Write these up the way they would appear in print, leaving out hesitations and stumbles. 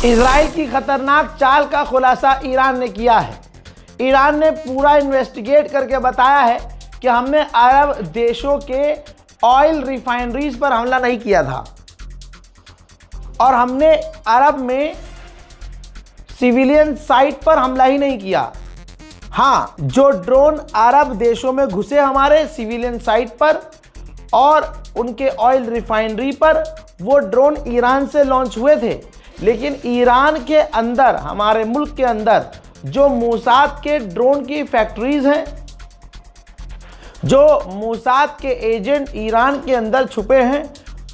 Israel की खतरनाक चाल का खुलासा ईरान ने किया है। ईरान ने पूरा इन्वेस्टिगेट करके बताया है कि हमने अरब देशों के ऑयल रिफाइनरीज पर हमला नहीं किया था और हमने अरब में सिविलियन साइट पर हमला ही नहीं किया। हाँ, जो ड्रोन अरब देशों में घुसे हमारे सिविलियन साइट पर और उनके ऑयल रिफाइनरी पर, वो ड्रोन ईरान से लॉन्च हुए थे। लेकिन ईरान के अंदर, हमारे मुल्क के अंदर जो मोसाद के ड्रोन की फैक्ट्रीज हैं, जो मोसाद के एजेंट ईरान के अंदर छुपे हैं,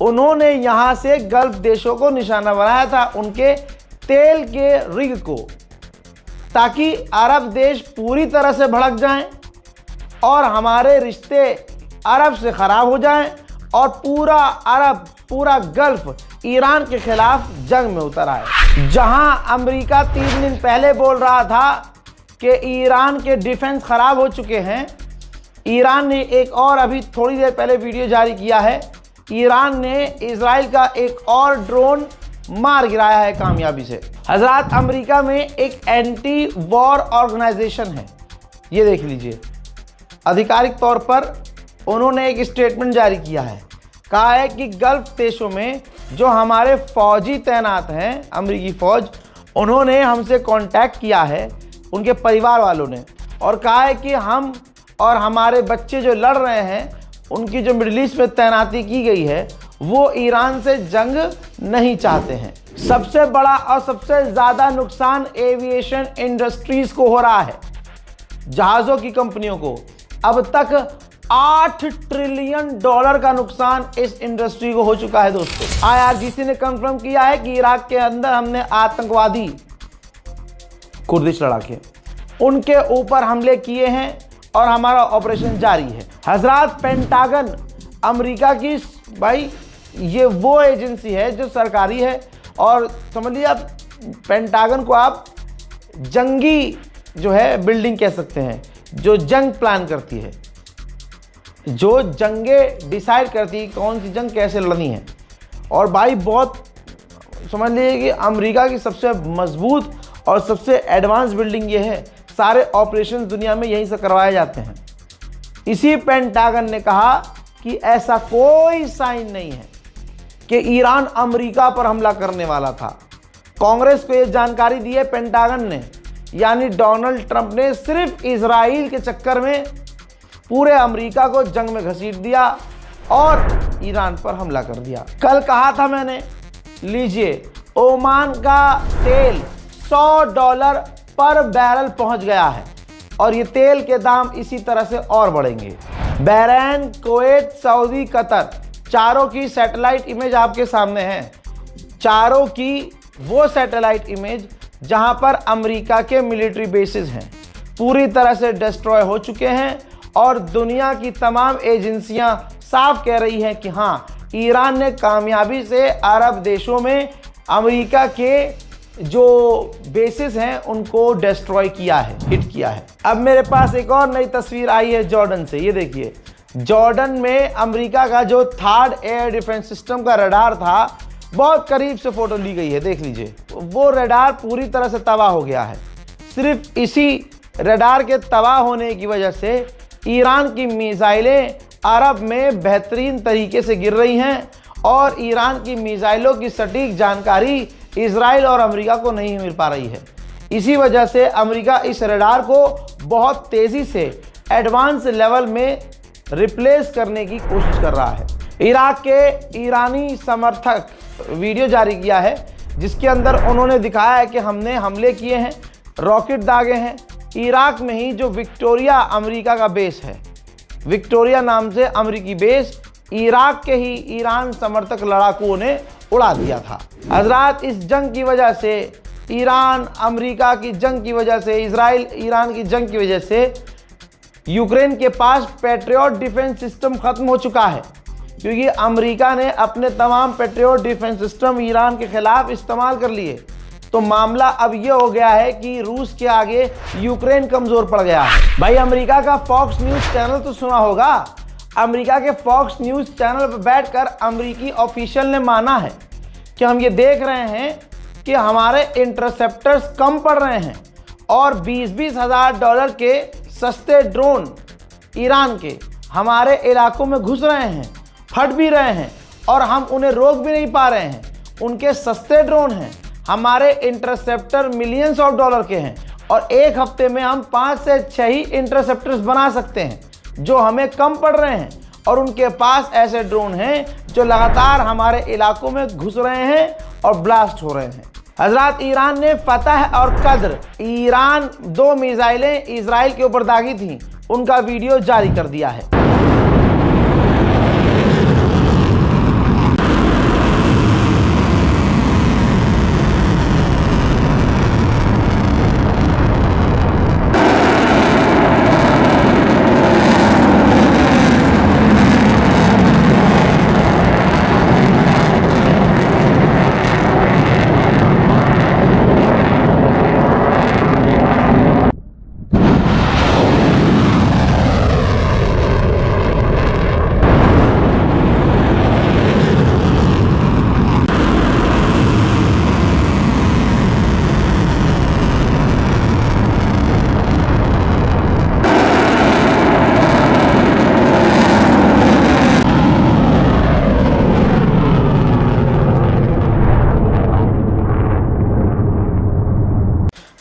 उन्होंने यहां से गल्फ देशों को निशाना बनाया था, उनके तेल के रिग को, ताकि अरब देश पूरी तरह से भड़क जाएं और हमारे रिश्ते अरब से ख़राब हो जाएं और पूरा गल्फ ईरान के खिलाफ जंग में उतर आए। जहां अमेरिका 3 दिन पहले बोल रहा था कि ईरान के डिफेंस ख़राब हो चुके हैं, ईरान ने एक और अभी थोड़ी देर पहले वीडियो जारी किया है। ईरान ने इजराइल का एक और ड्रोन मार गिराया है कामयाबी से। हजरात, अमेरिका में एक एंटी वॉर ऑर्गेनाइजेशन है, ये देख लीजिए। आधिकारिक तौर पर उन्होंने एक स्टेटमेंट जारी किया है, कहा है कि गल्फ देशों में जो हमारे फौजी तैनात हैं, अमेरिकी फौज, उन्होंने हमसे कांटेक्ट किया है, उनके परिवार वालों ने, और कहा है कि हम और हमारे बच्चे जो लड़ रहे हैं, उनकी जो मिडिल ईस्ट में तैनाती की गई है, वो ईरान से जंग नहीं चाहते हैं। सबसे बड़ा और सबसे ज़्यादा नुकसान एविएशन इंडस्ट्रीज को हो रहा है, जहाज़ों की कंपनियों को। अब तक $8 ट्रिलियन का नुकसान इस इंडस्ट्री को हो चुका है दोस्तों। IRGC ने कंफर्म किया है कि इराक के अंदर हमने आतंकवादी कुर्दिश लड़ाके, उनके ऊपर हमले किए हैं और हमारा ऑपरेशन जारी है। हजरात, पेंटागन अमेरिका की, भाई ये वो एजेंसी है जो सरकारी है, और समझ लीजिए आप पेंटागन को आप जंगी जो है बिल्डिंग कह सकते हैं, जो जंग प्लान करती है, जो जंगे डिसाइड करती है कौन सी जंग कैसे लड़नी है। और भाई बहुत समझ लीजिए कि अमेरिका की सबसे मजबूत और सबसे एडवांस बिल्डिंग ये है। सारे ऑपरेशन दुनिया में यहीं से करवाए जाते हैं। इसी पेंटागन ने कहा कि ऐसा कोई साइन नहीं है कि ईरान अमेरिका पर हमला करने वाला था। कांग्रेस को यह जानकारी दी है पेंटागन ने, यानी डोनाल्ड ट्रंप ने सिर्फ इजराइल के चक्कर में पूरे अमेरिका को जंग में घसीट दिया और ईरान पर हमला कर दिया। कल कहा था मैंने, लीजिए, ओमान का तेल $100 पर बैरल पहुंच गया है और ये तेल के दाम इसी तरह से और बढ़ेंगे। बहरैन, कुवैत, सऊदी, कतर, चारों की सैटेलाइट इमेज आपके सामने है। चारों की वो सैटेलाइट इमेज जहां पर अमेरिका के मिलिट्री बेसिस हैं, पूरी तरह से डिस्ट्रॉय हो चुके हैं और दुनिया की तमाम एजेंसियां साफ कह रही हैं कि हाँ, ईरान ने कामयाबी से अरब देशों में अमेरिका के जो बेसिस हैं उनको डिस्ट्रॉय किया है, हिट किया है। अब मेरे पास एक और नई तस्वीर आई है जॉर्डन से, ये देखिए। जॉर्डन में अमेरिका का जो थर्ड एयर डिफेंस सिस्टम का रडार था, बहुत करीब से फोटो ली गई है, देख लीजिए। वो रडार पूरी तरह से तबाह हो गया है। सिर्फ इसी रडार के तबाह होने की वजह से ईरान की मिसाइलें अरब में बेहतरीन तरीके से गिर रही हैं और ईरान की मिसाइलों की सटीक जानकारी इजराइल और अमेरिका को नहीं मिल पा रही है। इसी वजह से अमेरिका इस रडार को बहुत तेज़ी से एडवांस लेवल में रिप्लेस करने की कोशिश कर रहा है। इराक के ईरानी समर्थक वीडियो जारी किया है, जिसके अंदर उन्होंने दिखाया है कि हमने हमले किए हैं, रॉकेट दागे हैं। इराक में ही जो विक्टोरिया अमेरिका का बेस है, विक्टोरिया नाम से अमेरिकी बेस, इराक के ही ईरान समर्थक लड़ाकुओं ने उड़ा दिया था। हजरात, इस जंग की वजह से, ईरान अमेरिका की जंग की वजह से, इजराइल ईरान की जंग की वजह से यूक्रेन के पास पैट्रियट डिफेंस सिस्टम खत्म हो चुका है, क्योंकि अमेरिका ने अपने तमाम पैट्रियट डिफेंस सिस्टम ईरान के खिलाफ इस्तेमाल कर लिए। तो मामला अब यह हो गया है कि रूस के आगे यूक्रेन कमजोर पड़ गया है। भाई, अमेरिका का फॉक्स न्यूज़ चैनल तो सुना होगा। अमेरिका के फॉक्स न्यूज़ चैनल पर बैठकर अमेरिकी ऑफिशियल ने माना है कि हम ये देख रहे हैं कि हमारे इंटरसेप्टर्स कम पड़ रहे हैं और 20-20 हज़ार डॉलर के सस्ते ड्रोन ईरान के हमारे इलाकों में घुस रहे हैं, फट भी रहे हैं और हम उन्हें रोक भी नहीं पा रहे हैं। उनके सस्ते ड्रोन हैं, हमारे इंटरसेप्टर मिलियंस ऑफ डॉलर के हैं और एक हफ्ते में हम 5 से 6 ही इंटरसेप्टर्स बना सकते हैं जो हमें कम पड़ रहे हैं। और उनके पास ऐसे ड्रोन हैं जो लगातार हमारे इलाकों में घुस रहे हैं और ब्लास्ट हो रहे हैं। हजरात, ईरान ने फतह और कद्र, ईरान 2 मिसाइलें इजराइल के ऊपर दागी थी, उनका वीडियो जारी कर दिया है।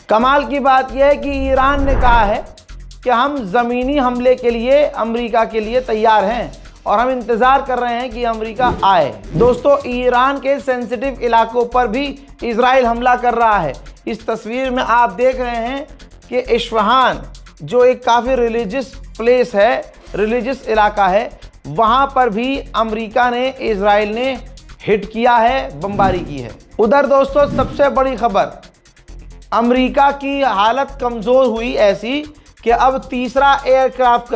कमाल की बात यह है कि ईरान ने कहा है कि हम ज़मीनी हमले के लिए अमेरिका के लिए तैयार हैं और हम इंतज़ार कर रहे हैं कि अमेरिका आए। दोस्तों, ईरान के सेंसिटिव इलाकों पर भी इजराइल हमला कर रहा है। इस तस्वीर में आप देख रहे हैं कि इस्फहान, जो एक काफ़ी रिलीजियस प्लेस है, रिलीजियस इलाका है, वहाँ पर भी अमेरिका ने, इजराइल ने हिट किया है, बमबारी की है। उधर दोस्तों, सबसे बड़ी खबर, अमेरिका की हालत कमज़ोर हुई ऐसी कि अब तीसरा एयरक्राफ्ट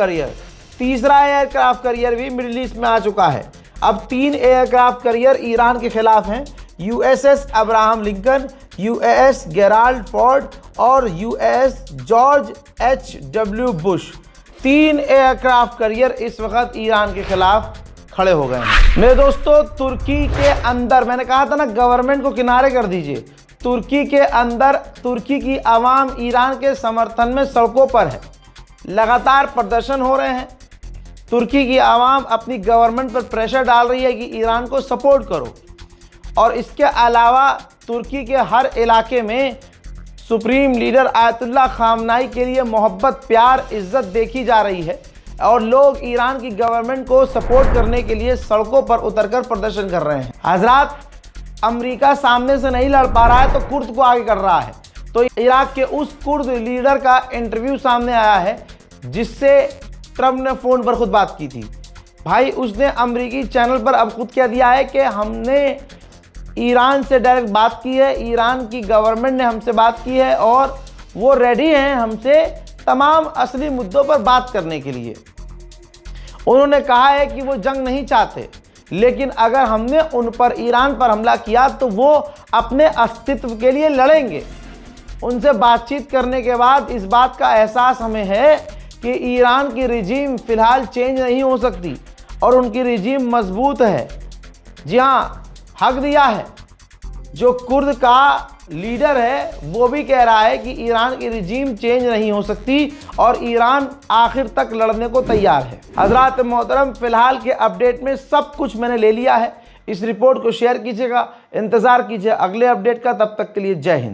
करियर भी मिडिल ईस्ट में आ चुका है। अब 3 एयरक्राफ्ट करियर ईरान के खिलाफ हैं। USS Abraham Lincoln, USS Gerald Ford और USS George H.W. Bush. 3 aircraft carrier इस वक्त ईरान के खिलाफ खड़े हो गए हैं। मेरे दोस्तों, तुर्की के अंदर, मैंने कहा था ना, गवर्नमेंट को किनारे कर दीजिए। तुर्की के अंदर तुर्की की आवाम ईरान के समर्थन में सड़कों पर है, लगातार प्रदर्शन हो रहे हैं। तुर्की की आवाम अपनी गवर्नमेंट पर प्रेशर डाल रही है कि ईरान को सपोर्ट करो। और इसके अलावा तुर्की के हर इलाके में सुप्रीम लीडर आयतुल्लाह खामनाई के लिए मोहब्बत, प्यार, इज्जत देखी जा रही है और लोग ईरान की गवर्नमेंट को सपोर्ट करने के लिए सड़कों पर उतरकर प्रदर्शन कर रहे हैं। हजरात, अमेरिका सामने से नहीं लड़ पा रहा है तो कुर्द को आगे कर रहा है। तो इराक के उस कुर्द लीडर का इंटरव्यू सामने आया है जिससे ट्रंप ने फ़ोन पर खुद बात की थी। भाई, उसने अमेरिकी चैनल पर अब खुद कह दिया है कि हमने ईरान से डायरेक्ट बात की है, ईरान की गवर्नमेंट ने हमसे बात की है और वो रेडी हैं हमसे तमाम असली मुद्दों पर बात करने के लिए। उन्होंने कहा है कि वो जंग नहीं चाहते, लेकिन अगर हमने उन पर, ईरान पर हमला किया तो वो अपने अस्तित्व के लिए लड़ेंगे। उनसे बातचीत करने के बाद इस बात का एहसास हमें है कि ईरान की रिजीम फ़िलहाल चेंज नहीं हो सकती और उनकी रिजीम मजबूत है। जी हाँ, हक दिया है। जो कुर्द का लीडर है वो भी कह रहा है कि ईरान की रिजीम चेंज नहीं हो सकती और ईरान आखिर तक लड़ने को तैयार है। हजरात मोहतरम, फिलहाल के अपडेट में सब कुछ मैंने ले लिया है। इस रिपोर्ट को शेयर कीजिएगा, इंतज़ार कीजिए अगले अपडेट का। तब तक के लिए जय हिंद।